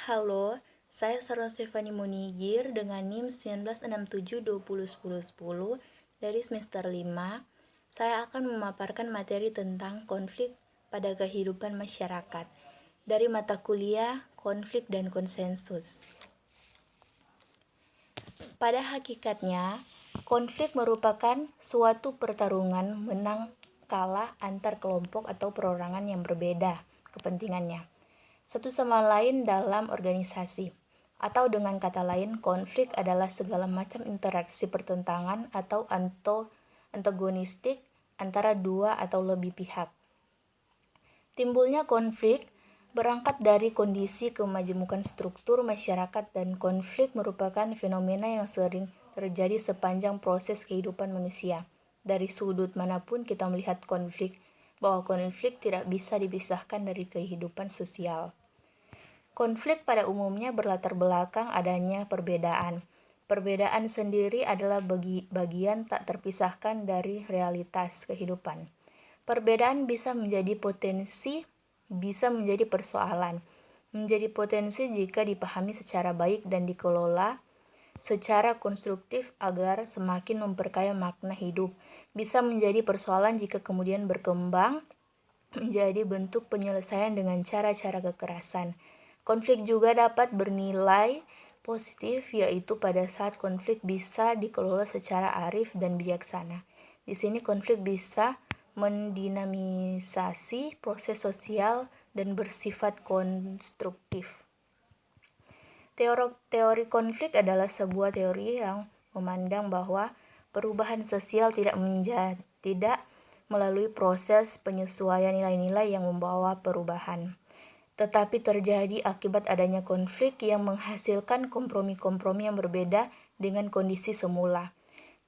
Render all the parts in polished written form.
Halo, saya Sarah Stefani Munigir dengan NIM 1967201010 dari semester 5. Saya akan memaparkan materi tentang konflik pada kehidupan masyarakat dari mata kuliah Konflik dan Konsensus. Pada hakikatnya, konflik merupakan suatu pertarungan menang kalah antar kelompok atau perorangan yang berbeda kepentingannya satu sama lain dalam organisasi. Atau dengan kata lain, konflik adalah segala macam interaksi pertentangan atau antagonistik antara dua atau lebih pihak. Timbulnya konflik berangkat dari kondisi kemajemukan struktur masyarakat, dan konflik merupakan fenomena yang sering terjadi sepanjang proses kehidupan manusia. Dari sudut manapun kita melihat konflik, bahwa konflik tidak bisa dipisahkan dari kehidupan sosial. Konflik pada umumnya berlatar belakang adanya perbedaan. Perbedaan sendiri adalah bagian tak terpisahkan dari realitas kehidupan. Perbedaan bisa menjadi potensi, bisa menjadi persoalan. Menjadi potensi jika dipahami secara baik dan dikelola secara konstruktif agar semakin memperkaya makna hidup. Bisa menjadi persoalan jika kemudian berkembang menjadi bentuk penyelesaian dengan cara-cara kekerasan. Konflik juga dapat bernilai positif, yaitu pada saat konflik bisa dikelola secara arif dan bijaksana. Di sini konflik bisa mendinamisasi proses sosial dan bersifat konstruktif. Teori konflik adalah sebuah teori yang memandang bahwa perubahan sosial tidak melalui proses penyesuaian nilai-nilai yang membawa perubahan, tetapi terjadi akibat adanya konflik yang menghasilkan kompromi-kompromi yang berbeda dengan kondisi semula.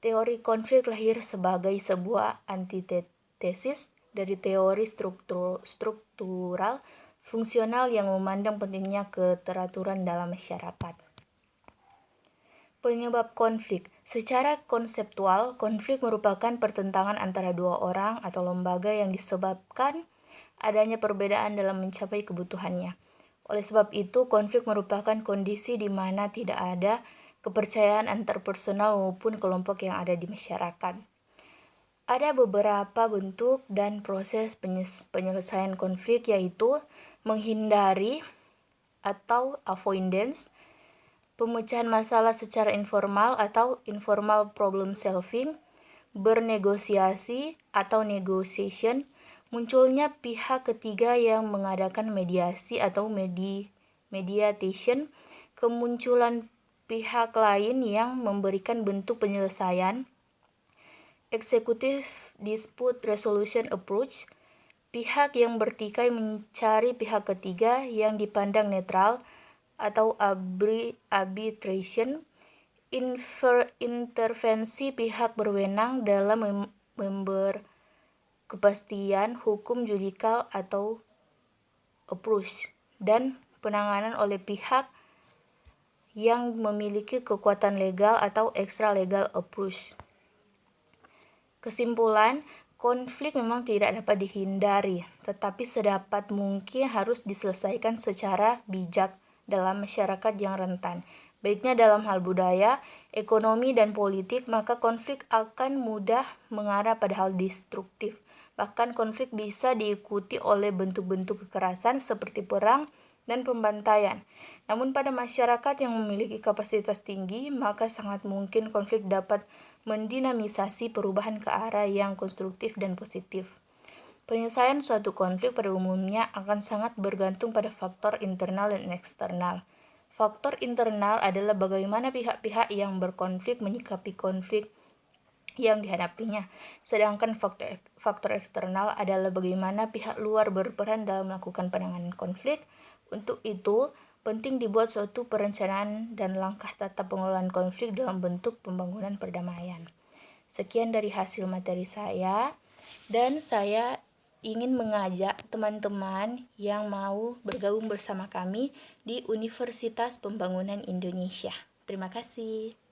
Teori konflik lahir sebagai sebuah antitesis dari teori struktural fungsional yang memandang pentingnya keteraturan dalam masyarakat. Penyebab konflik. Secara konseptual, konflik merupakan pertentangan antara dua orang atau lembaga yang disebabkan adanya perbedaan dalam mencapai kebutuhannya. Oleh sebab itu, konflik merupakan kondisi di mana tidak ada kepercayaan antar personal maupun kelompok yang ada di masyarakat. Ada beberapa bentuk dan proses penyelesaian konflik, yaitu menghindari atau avoidance, pemecahan masalah secara informal atau informal problem solving, bernegosiasi atau negotiation, munculnya pihak ketiga yang mengadakan mediasi atau mediation, kemunculan pihak lain yang memberikan bentuk penyelesaian, executive dispute resolution approach, pihak yang bertikai mencari pihak ketiga yang dipandang netral atau arbitration, intervensi pihak berwenang dalam kepastian hukum judicial atau approach, dan penanganan oleh pihak yang memiliki kekuatan legal atau extra legal approach. Kesimpulan, konflik memang tidak dapat dihindari, tetapi sedapat mungkin harus diselesaikan secara bijak dalam masyarakat yang rentan. Baiknya dalam hal budaya, ekonomi, dan politik, maka konflik akan mudah mengarah pada hal destruktif. Bahkan konflik bisa diikuti oleh bentuk-bentuk kekerasan seperti perang dan pembantaian. Namun pada masyarakat yang memiliki kapasitas tinggi, maka sangat mungkin konflik dapat mendinamisasi perubahan ke arah yang konstruktif dan positif. Penyelesaian suatu konflik pada umumnya akan sangat bergantung pada faktor internal dan eksternal. Faktor internal adalah bagaimana pihak-pihak yang berkonflik menyikapi konflik yang dihadapinya, sedangkan faktor eksternal adalah bagaimana pihak luar berperan dalam melakukan penanganan konflik. Untuk itu, penting dibuat suatu perencanaan dan langkah tata pengelolaan konflik dalam bentuk pembangunan perdamaian. Sekian dari hasil materi saya, dan saya ingin mengajak teman-teman yang mau bergabung bersama kami di Universitas Pembangunan Indonesia. Terima kasih.